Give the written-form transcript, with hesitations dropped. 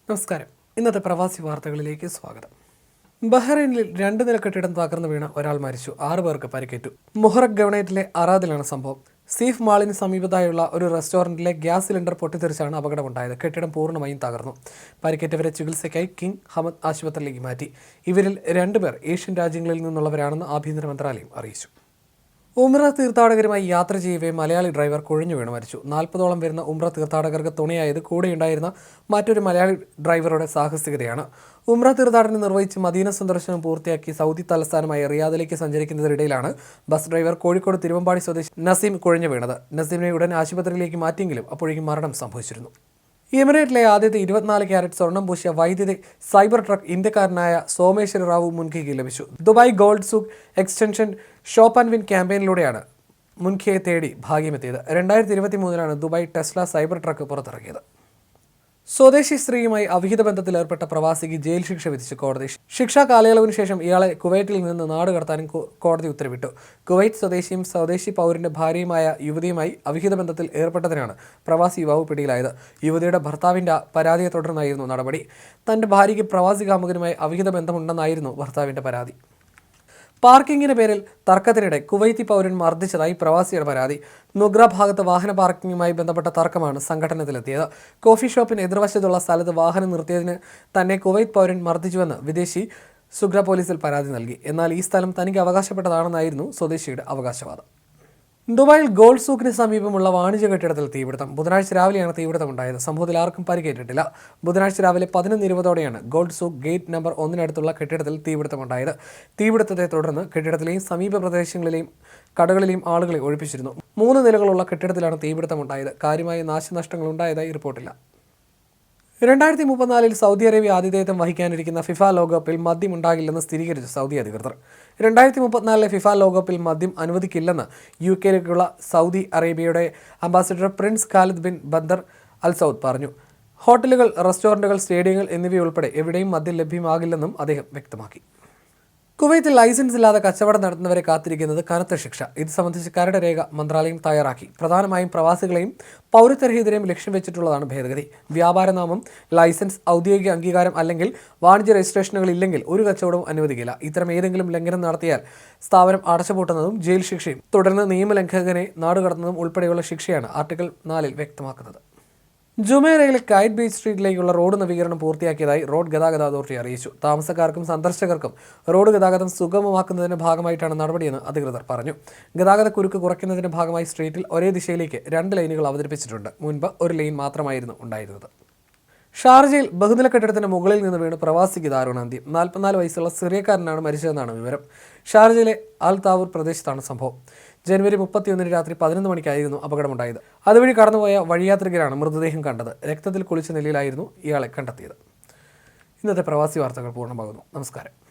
നമസ്കാരം. ഇന്നത്തെ പ്രവാസി വാർത്തകളിലേക്ക് സ്വാഗതം. ബഹ്റൈനിൽ 2 നില കെട്ടിടം തകർന്നു വീണ ഒരാൾ മരിച്ചു. 6 പേർക്ക് പരിക്കേറ്റു. മുഹറക് ഗവണേറ്റിലെ അറാദിലാണ് സംഭവം. സീഫ് മാളിന് സമീപത്തായുള്ള ഒരു റെസ്റ്റോറന്റിലെ ഗ്യാസ് സിലിണ്ടർ പൊട്ടിത്തെറിച്ചാണ് അപകടമുണ്ടായത്. കെട്ടിടം പൂർണ്ണമായും തകർന്നു. പരിക്കേറ്റവരെ ചികിത്സയ്ക്കായി കിങ് ഹമദ് ആശുപത്രിയിലേക്ക് മാറ്റി. ഇവരിൽ 2 പേർ ഏഷ്യൻ രാജ്യങ്ങളിൽ നിന്നുള്ളവരാണെന്ന് ആഭ്യന്തര മന്ത്രാലയം അറിയിച്ചു. ഉംറ തീർത്ഥാടകരുമായി യാത്ര ചെയ്യവേ മലയാളി ഡ്രൈവർ കുഴഞ്ഞു വീണ് മരിച്ചു. 40ഓളം വരുന്ന ഉംറ തീർത്ഥാടകർക്ക് തുണയായത് കൂടെയുണ്ടായിരുന്ന മറ്റൊരു മലയാളി ഡ്രൈവറുടെ സാഹസികതയാണ്. ഉംറ തീർത്ഥാടനം നിർവഹിച്ച് മദീന സന്ദർശനം പൂർത്തിയാക്കി സൗദി തലസ്ഥാനമായ റിയാദിലേക്ക് സഞ്ചരിക്കുന്നതിനിടയിലാണ് ബസ് ഡ്രൈവർ കോഴിക്കോട് തിരുവമ്പാടി സ്വദേശി നസീം കുഴഞ്ഞു വീണത്. നസീമിനെ ഉടൻ ആശുപത്രിയിലേക്ക് മാറ്റിയെങ്കിലും അപ്പോഴേക്കും മരണം സംഭവിച്ചിരുന്നു. എമിറേറ്റിലെ ആദ്യത്തെ 24 ക്യാരറ്റ് സ്വർണം പൂശിയ വൈദ്യുതി സൈബർ ട്രക്ക് ഇന്ത്യക്കാരനായ സോമേശ്വര റാവു മുൻഖിക്ക് ലഭിച്ചു. Dubai gold souk extension shop and win ക്യാമ്പയിനിലൂടെയാണ് മുൻഖിയെ തേടി ഭാഗ്യമെത്തിയത്. 2023 ദുബായ് ടെസ്ല സൈബർ ട്രക്ക് പുറത്തിറക്കിയത്. സ്വദേശി സ്ത്രീയുമായി അവിഹിത ബന്ധത്തിൽ ഏർപ്പെട്ട പ്രവാസിക്ക് ജയിൽ ശിക്ഷ വിധിച്ച് കോടതി. ശിക്ഷാ കാലയളവിന് ശേഷം ഇയാളെ കുവൈറ്റിൽ നിന്ന് നാട് കടത്താനും കോടതി ഉത്തരവിട്ടു. കുവൈറ്റ് സ്വദേശിയും സ്വദേശി പൗരന്റെ ഭാര്യയുമായ യുവതിയുമായി അവിഹിത ബന്ധത്തിൽ ഏർപ്പെട്ടതിനാണ് പ്രവാസി യുവാവ് പിടിയിലായത്. യുവതിയുടെ ഭർത്താവിന്റെ പരാതിയെ തുടർന്നായിരുന്നു നടപടി. തന്റെ ഭാര്യയ്ക്ക് പ്രവാസി കാമുകനുമായി അവിഹിത ബന്ധമുണ്ടെന്നായിരുന്നു ഭർത്താവിന്റെ പരാതി. പാർക്കിങ്ങിന് പേരിൽ തർക്കത്തിനിടെ കുവൈത്തി പൗരൻ മർദ്ദിച്ചതായി പ്രവാസിയുടെ പരാതി. നുഗ്ര ഭാഗത്ത് വാഹന പാർക്കിങ്ങുമായി ബന്ധപ്പെട്ട തർക്കമാണ് സംഘട്ടനത്തിലെത്തിയത്. കോഫി ഷോപ്പിന് എതിർവശത്തുള്ള സ്ഥലത്ത് വാഹനം നിർത്തിയതിന് തന്നെ കുവൈത്ത് പൗരൻ മർദ്ദിച്ചുവെന്ന് വിദേശി സുഗ്ര പോലീസിൽ പരാതി നൽകി. എന്നാൽ ഈ സ്ഥലം തനിക്ക് അവകാശപ്പെട്ടതാണെന്നായിരുന്നു സ്വദേശിയുടെ അവകാശവാദം. ദുബായിൽ ഗോൾഡ് സൂക്കിന് സമീപമുള്ള വാണിജ്യ കെട്ടിടത്തിൽ തീപിടുത്തം. ബുധനാഴ്ച രാവിലെയാണ് തീപിടുത്തമുണ്ടായത്. സംഭവത്തിൽ ആർക്കും പരിക്കേറ്റിട്ടില്ല. ബുധനാഴ്ച രാവിലെ 11:20 ഗോൾഡ് സൂക്ക് ഗേറ്റ് നമ്പർ 1 കെട്ടിടത്തിൽ തീപിടുത്തമുണ്ടായത്. തീപിടുത്തത്തെ തുടർന്ന് കെട്ടിടത്തിലെയും സമീപ പ്രദേശങ്ങളിലെയും കടകളിലെയും ആളുകളെ ഒഴിപ്പിച്ചിരുന്നു. 3 നിലകളുള്ള കെട്ടിടത്തിലാണ് തീപിടുത്തമുണ്ടായത്. കാര്യമായ നാശനഷ്ടങ്ങൾ ഉണ്ടായതായി റിപ്പോർട്ടില്ല. 2034 സൗദി അറേബ്യ ആതിഥേയത്വം വഹിക്കാനിരിക്കുന്ന ഫിഫ ലോകകപ്പിൽ മദ്യം ഉണ്ടാകില്ലെന്ന് സ്ഥിരീകരിച്ചു സൗദി അധികൃതർ. 2034 ഫിഫ ലോകകപ്പിൽ മദ്യം അനുവദിക്കില്ലെന്ന് UK-ലേക്കുള്ള സൗദി അറേബ്യയുടെ ambassador prince Khalid bin Bandar al Saud പറഞ്ഞു. ഹോട്ടലുകൾ, റെസ്റ്റോറന്റുകൾ, സ്റ്റേഡിയങ്ങൾ എന്നിവയുൾപ്പെടെ എവിടെയും മദ്യം ലഭ്യമാകില്ലെന്നും അദ്ദേഹം വ്യക്തമാക്കി. കുവൈത്തിൽ ലൈസൻസ് ഇല്ലാതെ കച്ചവടം നടത്തുന്നവരെ കാത്തിരിക്കുന്നത് കനത്ത ശിക്ഷ. ഇത് സംബന്ധിച്ച് കരട് രേഖ മന്ത്രാലയം തയ്യാറാക്കി. പ്രധാനമായും പ്രവാസികളെയും പൗരത്വരഹിതരെയും ലക്ഷ്യം വെച്ചിട്ടുള്ളതാണ് ഭേദഗതി. വ്യാപാരനാമം, ലൈസൻസ്, ഔദ്യോഗിക അംഗീകാരം അല്ലെങ്കിൽ വാണിജ്യ രജിസ്ട്രേഷനുകൾ ഇല്ലെങ്കിൽ ഒരു കച്ചവടവും അനുവദിക്കില്ല. ഇത്തരം ഏതെങ്കിലും ലംഘനം നടത്തിയാൽ സ്ഥാപനം അടച്ചുപൂട്ടുന്നതും ജയിൽ ശിക്ഷയും തുടർന്ന് നിയമലംഘകനെ നാടുകടത്തുന്നതും ഉൾപ്പെടെയുള്ള ശിക്ഷയാണ് ആർട്ടിക്കിൾ 4 വ്യക്തമാക്കുന്നത്. ജുമേറയിലെ കൈറ്റ് ബീച്ച് സ്ട്രീറ്റിലേക്കുള്ള റോഡ് നവീകരണം പൂർത്തിയാക്കിയതായി റോഡ് ഗതാഗത അതോറിറ്റി അറിയിച്ചു. താമസക്കാർക്കും സന്ദർശകർക്കും റോഡ് ഗതാഗതം സുഗമമാക്കുന്നതിന്റെ ഭാഗമായിട്ടാണ് നടപടിയെന്ന് അധികൃതർ പറഞ്ഞു. ഗതാഗത കുരുക്ക് കുറയ്ക്കുന്നതിന്റെ ഭാഗമായി സ്ട്രീറ്റിൽ ഒരേ ദിശയിലേക്ക് 2 ലൈനുകൾ അവതരിപ്പിച്ചിട്ടുണ്ട്. മുൻപ് ഒരു ലൈൻ മാത്രമായിരുന്നു ഉണ്ടായിരുന്നത്. ഷാർജയിൽ ബഹുനില കെട്ടിടത്തിന് മുകളിൽ നിന്ന് വീണ് പ്രവാസിക്ക് ദാരുണാന്ത്യം. 44 വയസ്സുള്ള സിറിയക്കാരനാണ് മരിച്ചതെന്നാണ് വിവരം. ഷാർജയിലെ അൽ താവൂർ പ്രദേശത്താണ് സംഭവം. ജനുവരി 31 രാത്രി 11 മണിക്കായിരുന്നു അപകടമുണ്ടായത്. അതുവഴി കടന്നുപോയ വഴിയാത്രികരാണ് മൃതദേഹം കണ്ടത്. രക്തത്തിൽ കുളിച്ച നിലയിലായിരുന്നു ഇയാളെ കണ്ടെത്തിയത്. ഇന്നത്തെ പ്രവാസി വാർത്തകൾ പൂർണ്ണമാകുന്നു. നമസ്കാരം.